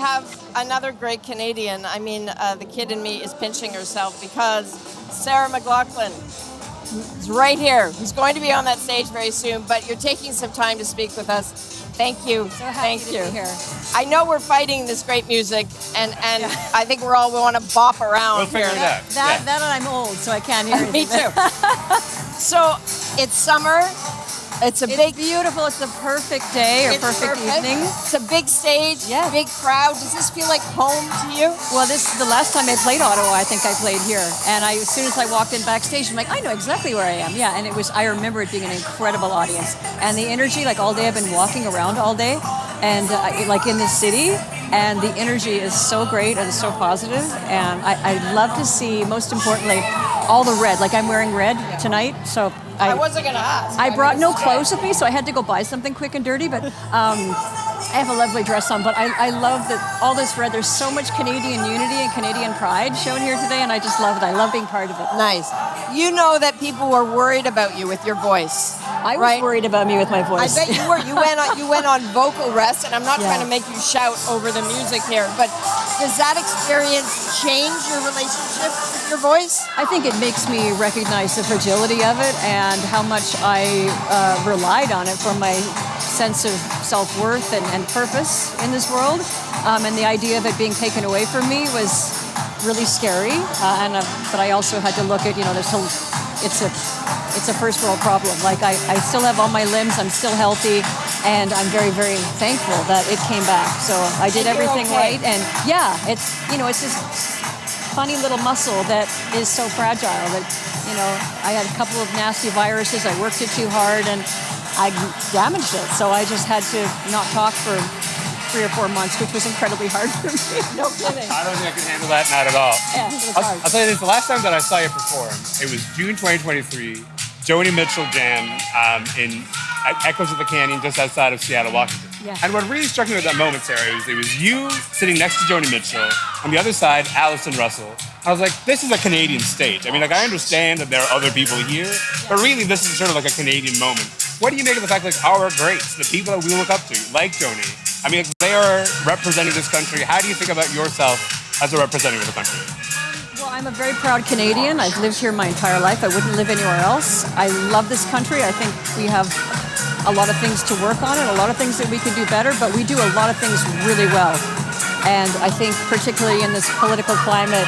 have another great Canadian. I mean, the kid in me is pinching herself because Sarah McLachlan is right here. Who's going to be on that stage very soon, but you're taking some time to speak with us. Thank you. So happy Thank to you. be here. I know we're fighting this great music, and I think we want to bop around. We'll figure it out. That and I'm old, so I can't hear Me anything. too. So it's summer. It's beautiful. It's the perfect day or It's perfect evening. It's a big stage, Yes. big crowd. Does this feel like home to you? Well, this the last time I played Ottawa. I think I played here, and as soon as I walked in backstage, I'm like, I know exactly where I am. Yeah, and I remember it being an incredible audience, and the energy. Like all day, I've been walking around all day, and like in the city, and the energy is so great and so positive, and I love to see. Most importantly, all the red. Like I'm wearing red tonight, so. I wasn't going to ask. I brought no clothes with me, so I had to go buy something quick and dirty, but I have a lovely dress on. But I love that all this red, there's so much Canadian unity and Canadian pride shown here today, and I just love it. I love being part of it. Nice. You know that people were worried about you with your voice. I was worried about me with my voice. I bet you were. You went on vocal rest, and I'm not trying to make you shout over the music here, but does that experience change your relationship with your voice? I think it makes me recognize the fragility of it and how much I relied on it for my sense of self-worth and purpose in this world. And the idea of it being taken away from me was really scary. But I also had to look at, it's a first world problem. Like I still have all my limbs, I'm still healthy, and I'm very, very thankful that it came back. So I did everything right, and it's this funny little muscle that is so fragile that, I had a couple of nasty viruses, I worked it too hard, and I damaged it. So I just had to not talk for 3 or 4 months, which was incredibly hard for me. No kidding. I don't think I can handle that, not at all. Yeah, it was hard. I'll tell you this, the last time that I saw you perform, it was June 2023, Joni Mitchell Jam in Echoes of the Canyon just outside of Seattle, Washington. Yeah. And what really struck me with that moment, Sarah, it was you sitting next to Joni Mitchell, on the other side, Alison Russell. I was like, this is a Canadian stage. I mean, I understand that there are other people here, but really this is sort of like a Canadian moment. What do you make of the fact that our greats, the people that we look up to, like Joni, I mean, they are representing this country. How do you think about yourself as a representative of the country? Well, I'm a very proud Canadian. I've lived here my entire life. I wouldn't live anywhere else. I love this country. I think we have a lot of things to work on and a lot of things that we could do better, but we do a lot of things really well. And I think particularly in this political climate,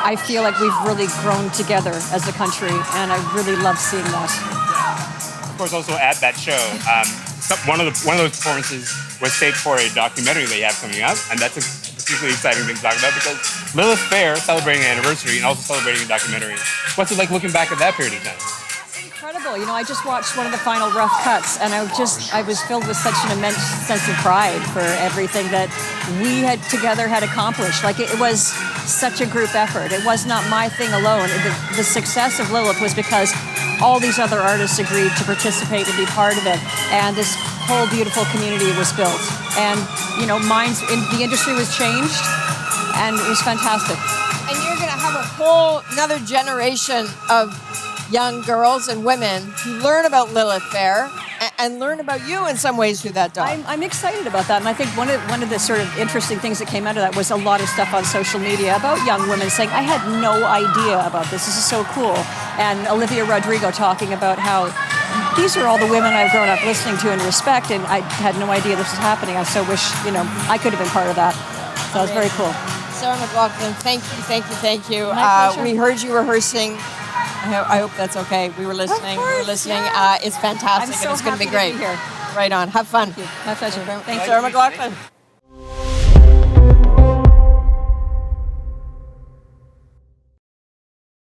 I feel like we've really grown together as a country, and I really love seeing that. Of course, also at that show, one of those performances was taped for a documentary they have coming up, and that's a particularly exciting thing to talk about because Lilith Fair celebrating an anniversary and also celebrating a documentary. What's it like looking back at that period of time? Incredible. I just watched one of the final rough cuts, and I was filled with such an immense sense of pride for everything that we had accomplished. Like it was such a group effort. It was not my thing alone. The success of Lilith was because all these other artists agreed to participate and be part of it, and this whole beautiful community was built. And the industry was changed, and it was fantastic. And you're going to have another generation of young girls and women who learn about Lilith Fair and learn about you in some ways through that dog. I'm excited about that, and I think one of the sort of interesting things that came out of that was a lot of stuff on social media about young women saying, I had no idea about this is so cool. And Olivia Rodrigo talking about how these are all the women I've grown up listening to and respect, and I had no idea this was happening. I so wish, I could have been part of that. So it was very cool. Sarah McLachlan, thank you. My pleasure. We heard you rehearsing. I hope that's okay. We were listening. Yeah. It's fantastic, I'm so and it's going to be happy great. to be here. Right on. Have fun. Thank you. My pleasure. Thanks, Sarah McLachlan.